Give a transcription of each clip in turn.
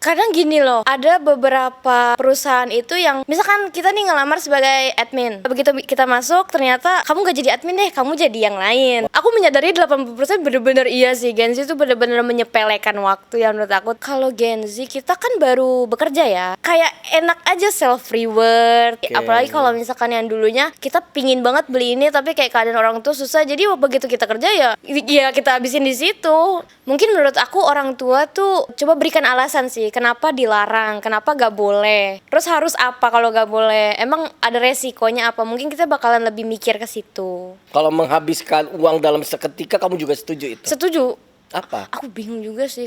Kadang gini loh, ada beberapa perusahaan itu yang misalkan kita nih ngelamar sebagai admin. Begitu kita masuk, ternyata kamu gak jadi admin deh, kamu jadi yang lain. Aku menyadari 80% bener-bener iya sih, Gen Z itu bener-bener menyepelekan waktu ya menurut aku. Kalau Gen Z kita kan baru bekerja ya, kayak enak aja self reward. Apalagi kalau misalkan yang dulunya kita pingin banget beli ini tapi kayak keadaan orang tua susah, jadi begitu kita kerja ya kita habisin di situ. Mungkin menurut aku orang tua tuh coba berikan alasan sih, kenapa dilarang, kenapa gak boleh, terus harus apa kalau gak boleh, emang ada resikonya apa, mungkin kita bakalan lebih mikir ke situ. Kalau menghabiskan uang dalam seketika, kamu juga setuju itu? Setuju. Apa? Aku bingung juga sih.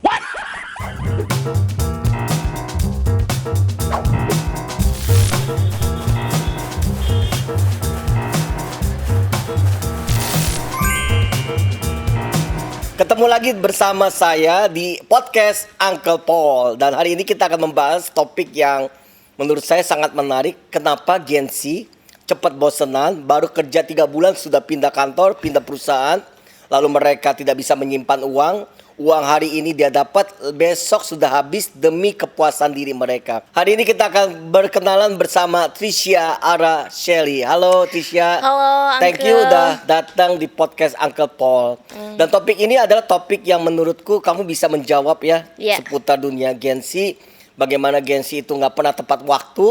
Ketemu lagi bersama saya di podcast Uncle Paul. Dan hari ini kita akan membahas topik yang menurut saya sangat menarik. Kenapa Gen Z cepat bosenan, baru kerja 3 bulan sudah pindah kantor, pindah perusahaan. Lalu mereka tidak bisa menyimpan uang. Uang hari ini dia dapat, besok sudah habis demi kepuasan diri mereka. Hari ini kita akan berkenalan bersama Trisha Araceli. Halo Trisha. Halo Uncle. Thank you udah datang di podcast Uncle Paul. Dan topik ini adalah topik yang menurutku kamu bisa menjawab ya, seputar dunia Gen Z. Bagaimana Gen Z itu nggak pernah tepat waktu.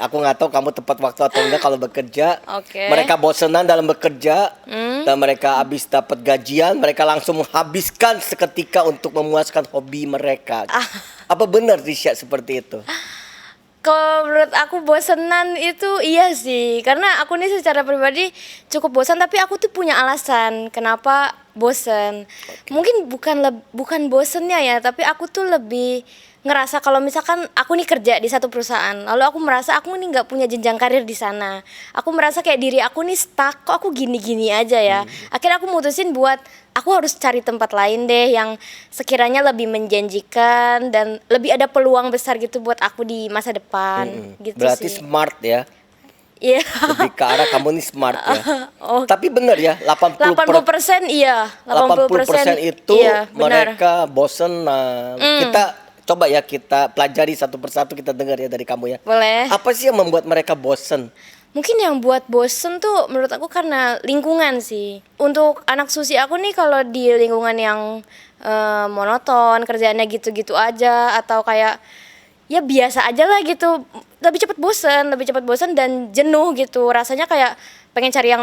Aku nggak tahu kamu tepat waktu atau enggak kalau bekerja. Mereka bosenan dalam bekerja. Dan mereka habis dapat gajian, mereka langsung menghabiskan seketika untuk memuaskan hobi mereka. Apa benar Tisha seperti itu? Kalau menurut aku bosenan itu iya sih, karena aku nih secara pribadi cukup bosan, tapi aku tuh punya alasan kenapa bosen. Mungkin bukan bosennya ya, tapi aku tuh lebih ngerasa kalau misalkan aku nih kerja di satu perusahaan, lalu aku merasa aku nih nggak punya jenjang karir di sana. Aku merasa kayak diri aku nih stuck, kok aku gini-gini aja ya. Akhirnya aku mutusin buat aku harus cari tempat lain deh yang sekiranya lebih menjanjikan dan lebih ada peluang besar gitu buat aku di masa depan. Gitu. Berarti sih. Smart ya. Iya. Lebih ke arah kamu nih smart ya. Tapi benar ya, 80% iya. 80% itu iya, mereka bosen. Kita coba ya kita pelajari satu persatu, kita dengar ya dari kamu ya. Boleh. Apa sih yang membuat mereka bosen? Mungkin yang buat bosen tuh menurut aku karena lingkungan sih. Untuk anak susi aku nih, kalau di lingkungan yang monoton, kerjaannya gitu-gitu aja, atau kayak ya biasa aja lah gitu, lebih cepat bosen dan jenuh gitu. Rasanya kayak pengen cari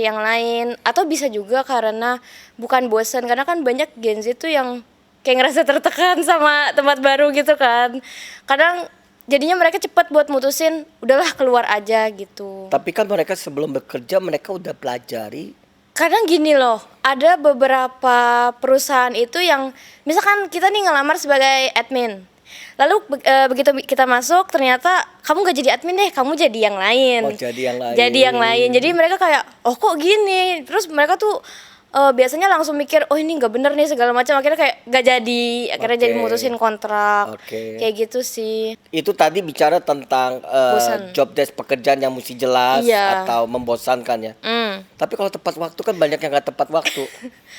yang lain, atau bisa juga karena bukan bosen, karena kan banyak Gen Z tuh yang kayak ngerasa tertekan sama tempat baru gitu kan. Kadang jadinya mereka cepat buat mutusin, udahlah keluar aja gitu. Tapi kan mereka sebelum bekerja mereka udah pelajari. Kadang gini loh, ada beberapa perusahaan itu yang misalkan kita nih ngelamar sebagai admin. Lalu begitu kita masuk, ternyata kamu gak jadi admin deh, kamu jadi yang lain. Jadi yang lain. Jadi mereka kayak, oh kok gini. Terus mereka tuh biasanya langsung mikir, oh ini nggak bener nih segala macam, akhirnya kayak nggak jadi, akhirnya jadi mutusin kontrak. Kayak gitu sih. Itu tadi bicara tentang job desk pekerjaan yang mesti jelas atau membosankan ya. Tapi kalau tepat waktu kan banyak yang nggak tepat waktu.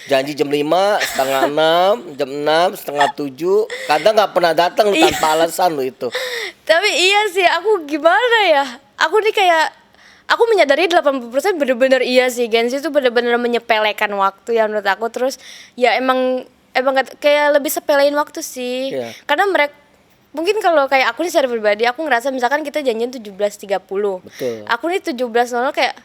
Janji jam 5, setengah 6, jam 6, setengah 7, kadang nggak pernah datang tanpa alasan lo itu. Tapi iya sih, aku gimana ya, aku nih kayak aku menyadari 80% bener-bener iya sih, Gen Z itu bener-bener menyepelekan waktu ya menurut aku. Terus ya emang kayak lebih sepelein waktu sih. Karena mereka mungkin kalau kayak aku nih secara pribadi, aku ngerasa misalkan kita janjian 17.30. Aku nih 17.00 kayak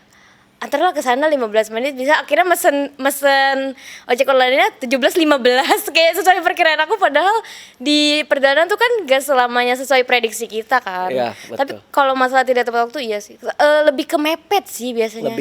antarlah ke sana 15 menit, bisa akhirnya mesen ojek online-nya 17.15 kayak sesuai perkiraan aku, padahal di perjalanan tuh kan gak selamanya sesuai prediksi kita kan. Tapi kalau masalah tidak tepat waktu iya sih. Lebih ke mepet sih biasanya.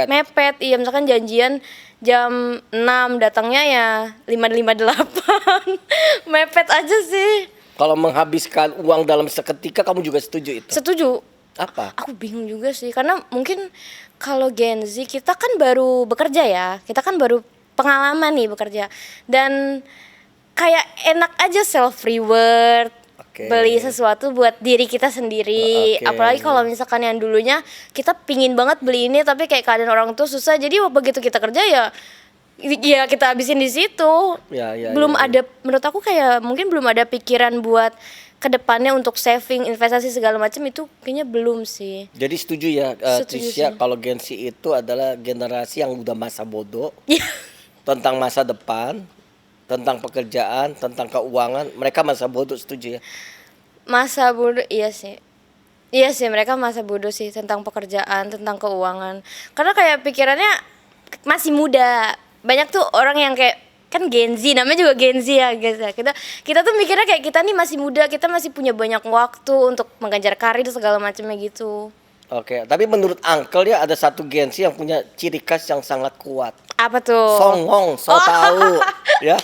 Mepet, iya, misalkan janjian jam 6, datangnya ya 5.58. Mepet aja sih. Kalau menghabiskan uang dalam seketika, kamu juga setuju itu? Setuju. Apa? Aku bingung juga sih, karena mungkin kalau Gen Z kita kan baru bekerja ya, kita kan baru pengalaman nih bekerja, dan kayak enak aja self reward, beli sesuatu buat diri kita sendiri. Apalagi kalau misalkan yang dulunya kita pingin banget beli ini tapi kayak keadaan orang tua susah, jadi begitu kita kerja ya kita habisin di situ. Ya, Belum ya. ada, menurut aku kayak mungkin belum ada pikiran buat kedepannya untuk saving, investasi segala macam itu kayaknya belum sih. Jadi setuju ya, Setuju Trisha, sih. kalau Gen Z itu adalah generasi yang udah masa bodoh Iya. tentang masa depan, tentang pekerjaan, tentang keuangan. Mereka masa bodoh, setuju ya? Masa bodoh, iya sih. Iya sih, mereka masa bodoh sih tentang pekerjaan, tentang keuangan. Karena kayak pikirannya masih muda. Banyak tuh orang yang kayak kan Gen Z, namanya juga Gen Z ya guys ya. Kita tuh mikirnya kayak kita nih masih muda, kita masih punya banyak waktu untuk mengejar karir segala macamnya gitu. Oke, tapi menurut Uncle ya ada satu Gen Z yang punya ciri khas yang sangat kuat. Apa tuh? Songong, so tahu, ya.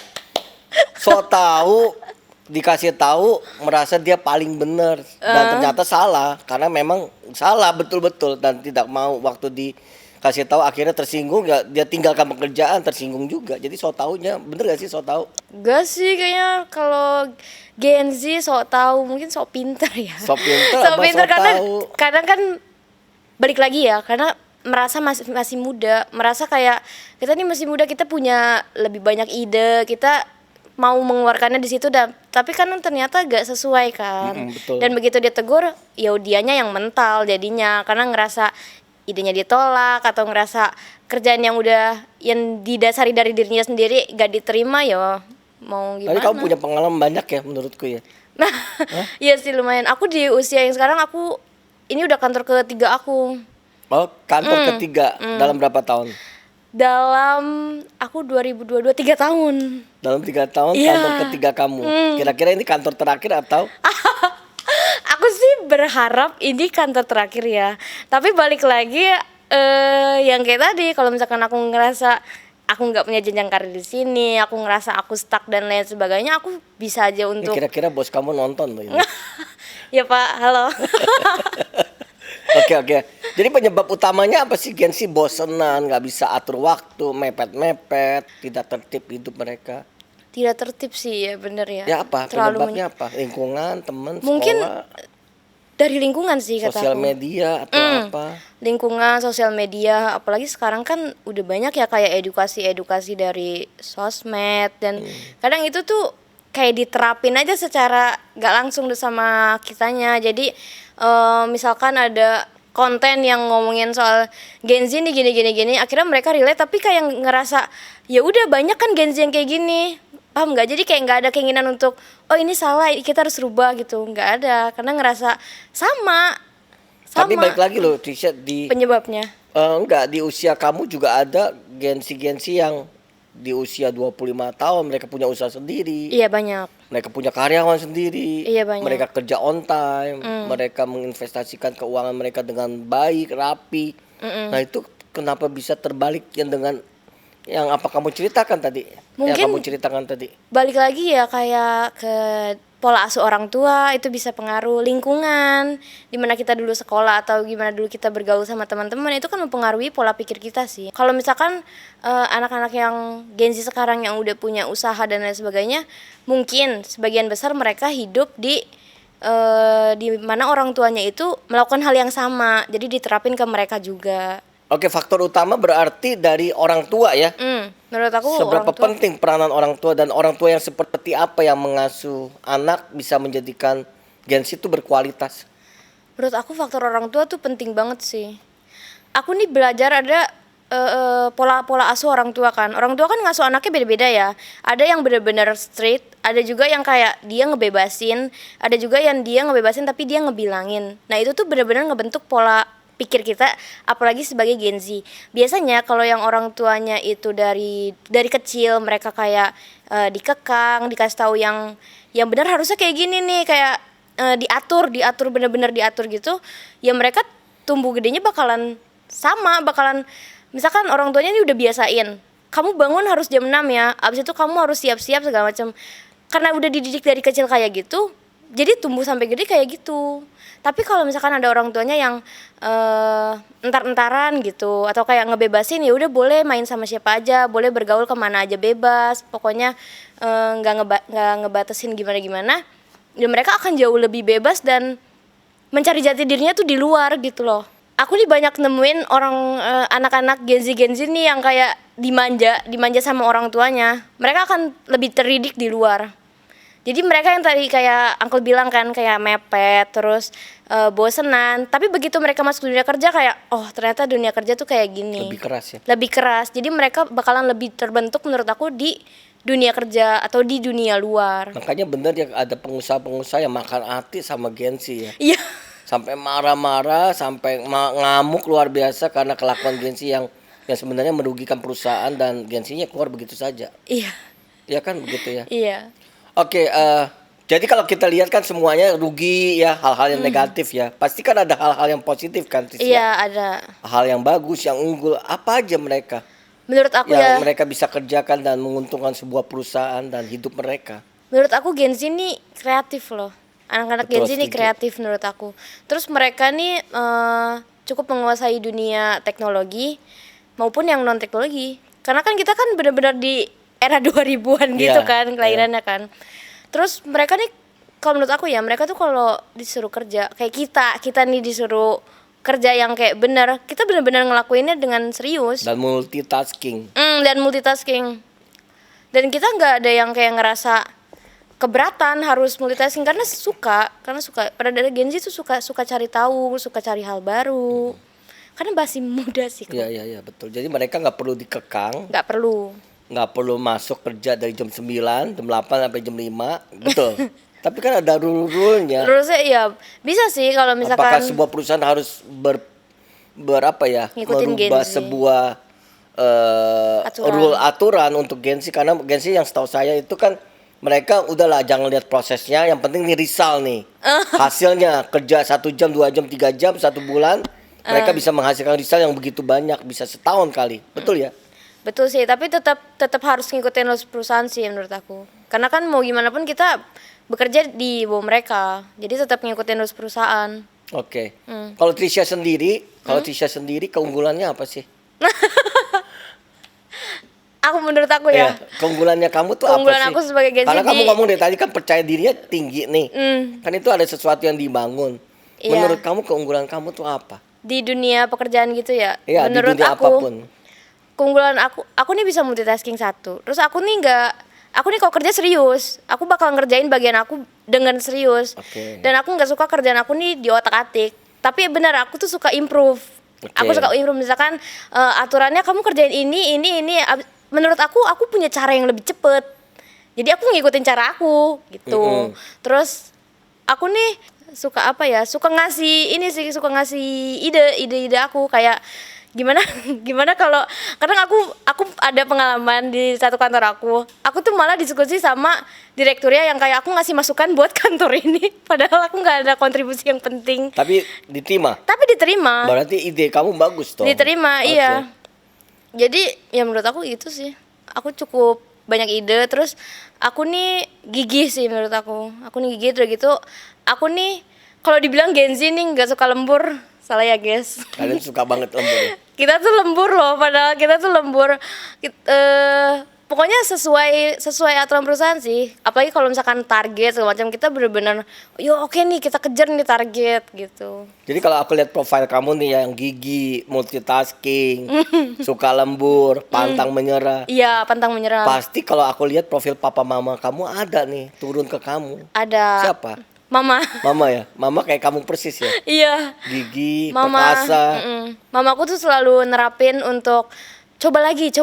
So tahu, dikasih tahu merasa dia paling benar dan ternyata salah karena memang salah betul-betul dan tidak mau waktu dikasih tahu akhirnya tersinggung ya, dia tinggalkan pekerjaan tersinggung juga. Jadi so taunya bener gak sih so tahu? Gak sih, kayaknya kalau Gen Z sok tahu, mungkin sok pinter ya. Sok pinter Sok apa pinter sok karena tahu? kadang kan balik lagi ya, karena merasa masih muda, merasa kayak kita nih masih muda, kita punya lebih banyak ide, kita mau mengeluarkannya di situ dan tapi kan ternyata gak sesuai kan. Betul. Dan begitu dia tegur, ya dianya yang mental jadinya karena ngerasa idenya ditolak atau ngerasa kerjaan yang udah yang didasari dari dirinya sendiri gak diterima, ya mau Tapi gimana. kamu punya pengalaman banyak ya menurutku ya. Nah, iya sih lumayan. Aku di usia yang sekarang aku ini udah kantor ketiga aku. Oh, kantor ketiga dalam berapa tahun? Dalam aku 2022 3 tahun. Dalam 3 tahun Iya. kantor ketiga kamu. Kira-kira ini kantor terakhir atau? Aku sih berharap ini kantor terakhir ya. Tapi balik lagi yang kayak tadi, kalau misalkan aku ngerasa aku nggak punya jenjang karir di sini, aku ngerasa aku stuck dan lain sebagainya, aku bisa aja Ya, untuk kira-kira bos kamu nonton loh ini. ya Pak, halo. Oke. Jadi penyebab utamanya apa sih Gen Z? Bosenan, nggak bisa atur waktu, mepet-mepet, tidak tertib hidup mereka. Tidak tertib sih ya, bener ya. Ya apa? Terlalu Penyebabnya apa? Lingkungan, teman, Mungkin sekolah, dari lingkungan sih kata sosial aku. media atau apa? Lingkungan, sosial media, apalagi sekarang kan udah banyak ya kayak edukasi dari sosmed dan kadang itu tuh kayak diterapin aja secara gak langsung tuh sama kitanya. Jadi misalkan ada konten yang ngomongin soal Gen Z nih gini, akhirnya mereka relate tapi kayak ngerasa ya udah banyak kan Gen Z yang kayak gini. Paham nggak? Jadi kayak nggak ada keinginan untuk oh ini salah, kita harus rubah gitu, nggak ada karena ngerasa sama Tapi balik lagi loh, Trisha, di penyebabnya. enggak di usia kamu juga ada Gen Z yang di usia 25 tahun mereka punya usaha sendiri. Iya banyak. Mereka punya karyawan sendiri. Iya, banyak. Mereka kerja on time. Mereka menginvestasikan keuangan mereka dengan baik, rapi. Nah, itu kenapa bisa terbalik yang dengan yang apa kamu ceritakan tadi? Yang Mungkin kamu ceritakan tadi. balik lagi ya kayak ke pola asuh orang tua itu bisa pengaruh, lingkungan dimana kita dulu sekolah atau gimana dulu kita bergaul sama teman-teman itu kan mempengaruhi pola pikir kita sih. Kalau misalkan anak-anak yang Gen Z sekarang yang udah punya usaha dan lain sebagainya, mungkin sebagian besar mereka hidup di mana orang tuanya itu melakukan hal yang sama, jadi diterapin ke mereka juga. Oke, faktor utama berarti dari orang tua ya. Menurut aku Seberapa orang tua penting peranan orang tua dan orang tua yang seperti apa yang mengasuh anak bisa menjadikan Gen Z itu berkualitas? Menurut aku faktor orang tua tuh penting banget sih. Aku nih belajar ada pola asuh orang tua kan. Orang tua kan ngasuh anaknya beda-beda ya. Ada yang benar-benar strict, ada juga yang kayak dia ngebebasin, ada juga yang dia ngebebasin tapi dia ngebilangin. Nah, itu tuh benar-benar ngebentuk pola pikir kita apalagi sebagai Gen Z. Biasanya kalau yang orang tuanya itu dari kecil mereka kayak dikekang, dikasih tahu yang benar harusnya kayak gini nih, kayak diatur benar-benar diatur gitu, ya mereka tumbuh gedenya bakalan sama, bakalan misalkan orang tuanya ini udah biasain kamu bangun harus jam 6 ya, abis itu kamu harus siap-siap segala macam, karena udah dididik dari kecil kayak gitu, jadi tumbuh sampai gede kayak gitu. Tapi kalau misalkan ada orang tuanya yang entar-entaran gitu atau kayak ngebebasin, ya udah boleh main sama siapa aja, boleh bergaul kemana aja bebas, pokoknya nggak ngebatasin gimana-gimana, ya mereka akan jauh lebih bebas dan mencari jati dirinya tuh di luar gitu loh. aku nih banyak nemuin orang anak-anak Gen Z nih yang kayak dimanja sama orang tuanya. Mereka akan lebih terdidik di luar. Jadi mereka yang tadi kayak Uncle bilang kan kayak mepet terus bosenan, tapi begitu mereka masuk dunia kerja kayak oh ternyata dunia kerja tuh kayak gini. Lebih keras ya. Lebih keras. Jadi mereka bakalan lebih terbentuk menurut aku di dunia kerja atau di dunia luar. Makanya bener ya ada pengusaha-pengusaha yang makan hati sama Gen Z ya. Iya. Sampai marah-marah, sampai ngamuk luar biasa karena kelakuan Gen Z yang sebenarnya merugikan perusahaan dan Gen Z-nya keluar begitu saja. Iya. Ya kan begitu ya. Iya. Oke, jadi kalau kita lihat kan semuanya rugi ya, hal-hal yang negatif ya. Pasti kan ada hal-hal yang positif kan, Tis, ya? Iya, ada. Hal yang bagus, yang unggul, apa aja mereka Menurut aku yang ya, mereka bisa kerjakan dan menguntungkan sebuah perusahaan dan hidup mereka. menurut aku Gen Z ini kreatif loh. Anak-anak Gen Betul, Z ini setuju. kreatif menurut aku. Terus mereka nih cukup menguasai dunia teknologi maupun yang non teknologi. Karena kan kita kan benar-benar di era 2000-an gitu Iya, kan kelahirannya kan. Terus mereka nih kalau menurut aku ya mereka tuh kalau disuruh kerja kayak kita nih disuruh kerja yang kayak benar, kita benar-benar ngelakuinnya dengan serius. Dan multitasking. Dan multitasking. Dan kita nggak ada yang kayak ngerasa keberatan harus multitasking karena suka. Pada dari Gen Z tuh suka cari tahu, suka cari hal baru. Karena masih muda sih. Iya, betul. Jadi mereka nggak perlu dikekang, Nggak perlu. nggak perlu masuk kerja dari jam 9, jam 8 sampai jam 5, betul. Tapi kan ada rule-rule-nya. Terusnya ya bisa sih kalau Apakah misalkan sebuah perusahaan harus berapa ya, Ngikutin Gen merubah Z. sebuah Aturan. rule aturan untuk Gen Z, karena Gen Z yang setahu saya itu kan mereka udahlah jangan lihat prosesnya, yang penting nih risal nih hasilnya, kerja 1 jam 2 jam 3 jam 1 bulan mereka bisa menghasilkan risal yang begitu banyak, bisa setahun kali, betul ya? betul sih, tapi tetap harus ngikutin rules perusahaan sih menurut aku. Karena kan mau gimana pun kita bekerja di bawah mereka. Jadi tetap ngikutin rules perusahaan. Oke. Kalau Trisha sendiri keunggulannya apa sih? Menurut aku ya. Keunggulannya kamu tuh Keunggulan apa sih? aku sebagai Gen Z Karena kamu di- ngomong dari tadi kan percaya dirinya tinggi nih. Kan itu ada sesuatu yang dibangun. Iya. Menurut kamu keunggulan kamu tuh apa? Di dunia pekerjaan gitu ya. Iya, menurut di dunia aku apapun. keunggulan aku nih bisa multitasking satu. Terus aku nih kalau kerja serius. Aku bakal ngerjain bagian aku dengan serius. Oke. Dan aku nggak suka kerjaan aku nih di otak-atik. Tapi benar aku tuh suka improve. Oke. Aku suka improve, misalkan aturannya kamu kerjain ini. Menurut aku punya cara yang lebih cepet. Jadi aku ngikutin cara aku gitu. Terus aku nih suka apa ya? Suka ngasih ide aku kayak gimana kalau kadang aku ada pengalaman di satu kantor aku tuh malah diskusi sama direkturnya yang kayak aku ngasih masukan buat kantor ini padahal aku nggak ada kontribusi yang penting Tapi diterima. tapi diterima Berarti ide kamu bagus toh. diterima Oke. iya. Jadi ya menurut aku gitu sih, aku cukup banyak ide. Terus aku nih gigih sih menurut aku nih gigih. Udah gitu aku nih kalau dibilang Gen Z nih nggak suka lembur, salah ya guys. Kalian suka banget lembur ya? Kita tuh lembur loh, padahal kita tuh lembur. Pokoknya sesuai aturan perusahaan sih. Apalagi kalau misalkan target segala macam, kita bener-bener yo oke nih kita kejar nih target gitu. Jadi kalau aku lihat profil kamu nih yang gigi, multitasking, suka lembur, pantang menyerah. Iya, pantang menyerah. Pasti kalau aku lihat profil papa mama kamu ada nih turun ke kamu. Ada Siapa? Mama. Mama ya? Mama kayak kamu persis ya? Iya. Gigi, Mama. perkasa. Mamaku tuh selalu nerapin untuk coba lagi.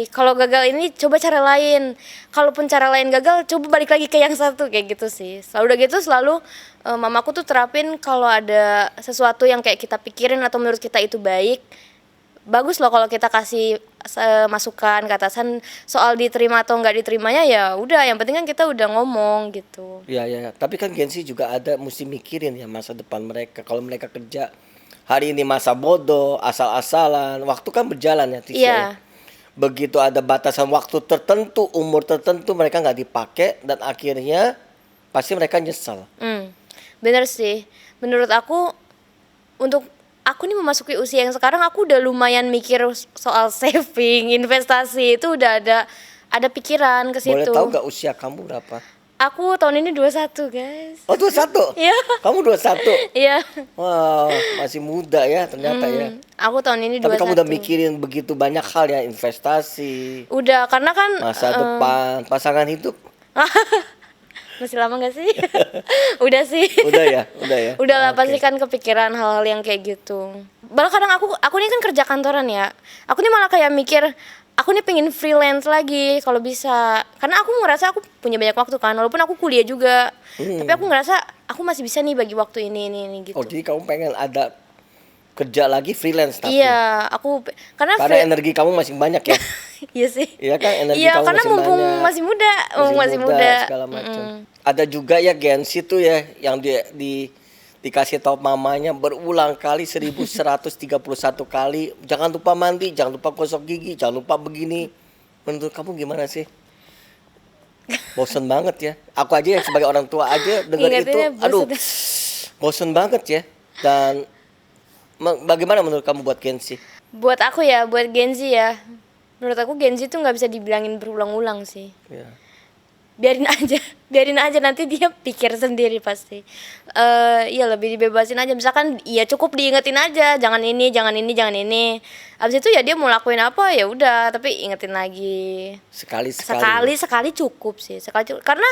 Kalau gagal ini coba cara lain. Kalaupun cara lain gagal, coba balik lagi ke yang satu kayak gitu sih. Selalu mamaku tuh terapin kalau ada sesuatu yang kayak kita pikirin atau menurut kita itu baik, bagus loh kalau kita kasih masukan ke atasan soal diterima atau nggak diterimanya. Ya udah, yang penting kan kita udah ngomong gitu. Ya. Tapi kan Gen Z juga ada mesti mikirin ya masa depan mereka. Kalau mereka kerja hari ini masa bodoh, asal-asalan, waktu kan berjalan ya, Tisha. Iya. Ya. Begitu ada batasan waktu tertentu, umur tertentu mereka nggak dipakai dan akhirnya pasti mereka nyesal. Bener sih. Menurut aku untuk aku nih memasuki usia yang sekarang, aku udah lumayan mikir soal saving, investasi itu udah ada pikiran ke situ. Boleh tahu nggak usia kamu berapa? Aku tahun ini 21 guys. Oh 21? Iya. Kamu 21? Iya. Wah masih muda ya ternyata ya. Aku tahun ini 21. Tapi kamu udah mikirin begitu banyak hal ya, investasi, Udah, karena kan masa depan, pasangan hidup. masih lama gak sih? Udah sih. Udah ya, udah ya. Udah lah, Oke. pasti kan kepikiran hal-hal yang kayak gitu. Malah kadang aku ini kan kerja kantoran ya. Aku nih malah kayak mikir, aku nih pengen freelance lagi kalau bisa. Karena aku ngerasa aku punya banyak waktu kan, walaupun aku kuliah juga. Tapi aku ngerasa aku masih bisa nih bagi waktu ini gitu. Oh jadi kamu pengen ada kerja lagi freelance tapi? Iya, karena Energi kamu masih banyak ya? Iya sih. Iya kan energi Iya, kamu karena masih mumpung banyak. masih muda, masih muda. Segala macam. Ada juga ya Gen Z tuh ya yang dikasih tahu mamanya berulang kali 1131 kali, jangan lupa mandi, jangan lupa gosok gigi, jangan lupa begini. Menurut kamu gimana sih? Bosen banget ya. Aku aja yang sebagai orang tua aja dengar itu, Ingatinnya aduh, bosen. bosen banget ya. Dan bagaimana menurut kamu buat Gen Z? Buat aku ya, buat Gen Z ya. Menurut aku Gen Z tuh nggak bisa dibilangin berulang-ulang sih. Ya. Biarin aja nanti dia pikir sendiri pasti. Iya lebih dibebasin aja. Misalkan ya cukup diingetin aja, jangan ini, jangan ini, jangan ini. Abis itu ya dia mau lakuin apa ya udah, tapi ingetin lagi. Sekali cukup sih. Karena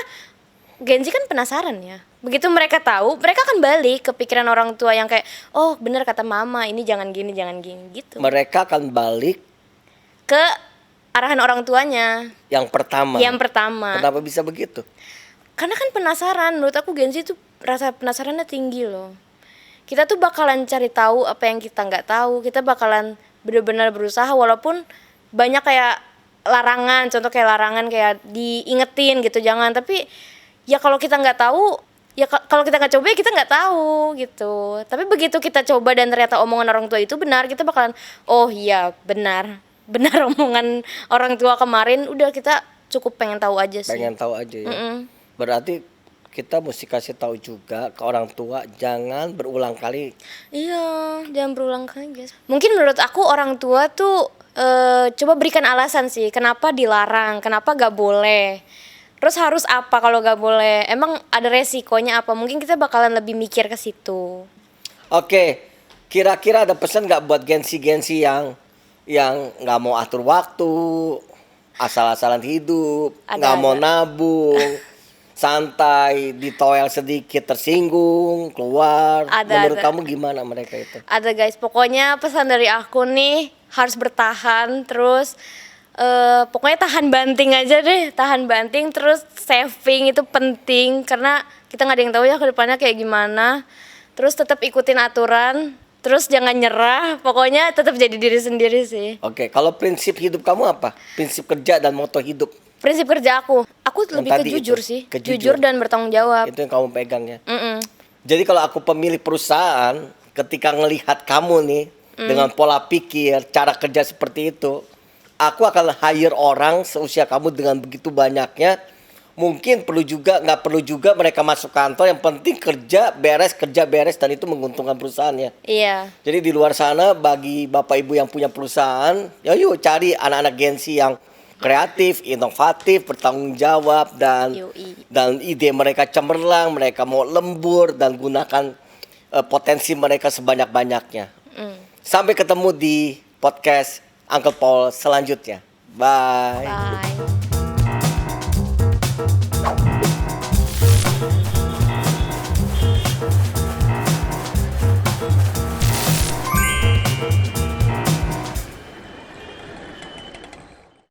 Gen Z kan penasaran ya. Begitu mereka tahu, mereka akan balik ke pikiran orang tua yang kayak, oh bener kata mama, ini jangan gini gitu. Mereka akan balik Ke arahan orang tuanya. yang pertama. Kenapa bisa begitu? Karena kan penasaran, menurut aku Gen Z tuh rasa penasarannya tinggi loh. Kita tuh bakalan cari tahu apa yang kita nggak tahu. Kita bakalan benar-benar berusaha walaupun banyak kayak larangan, contoh kayak larangan kayak diingetin gitu, jangan. Tapi ya kalau kita nggak tahu, ya kalau kita nggak coba ya kita nggak tahu gitu. Tapi begitu kita coba dan ternyata omongan orang tua itu benar, kita bakalan oh iya benar omongan orang tua kemarin, udah kita cukup pengen tahu aja sih. Pengen tahu aja ya. Berarti kita mesti kasih tahu juga ke orang tua jangan berulang kali. Iya, jangan berulang kali guys. Mungkin menurut aku orang tua tuh coba berikan alasan sih kenapa dilarang, kenapa gak boleh. Terus harus apa kalau gak boleh? Emang ada resikonya apa? Mungkin kita bakalan lebih mikir ke situ. Oke, kira-kira ada pesan nggak buat Gen Z yang nggak mau atur waktu, asal-asalan hidup, nggak mau nabung, santai, ditoel sedikit tersinggung, keluar. Menurut kamu gimana mereka itu? Ada guys, pokoknya pesan dari aku nih harus bertahan, terus pokoknya tahan banting aja deh, tahan banting, terus saving itu penting karena kita nggak ada yang tahu ya ke depannya kayak gimana. Terus tetap ikutin aturan. Terus jangan nyerah, pokoknya tetap jadi diri sendiri sih. Oke, kalau prinsip hidup kamu apa? Prinsip kerja dan moto hidup? Prinsip kerja aku lebih ke jujur sih. Jujur dan bertanggung jawab. Itu yang kamu pegang ya? Jadi kalau aku pemilik perusahaan, ketika ngelihat kamu nih, dengan pola pikir, cara kerja seperti itu, aku akan hire orang seusia kamu dengan begitu banyaknya. Mungkin nggak perlu juga mereka masuk kantor, yang penting kerja beres dan itu menguntungkan perusahaannya. Iya. Jadi di luar sana bagi bapak ibu yang punya perusahaan, ya yuk cari anak-anak Gen Z yang kreatif, inovatif, bertanggung jawab dan ide mereka cemerlang, mereka mau lembur dan gunakan potensi mereka sebanyak-banyaknya. Sampai ketemu di podcast Uncle Paul selanjutnya. Bye. Bye.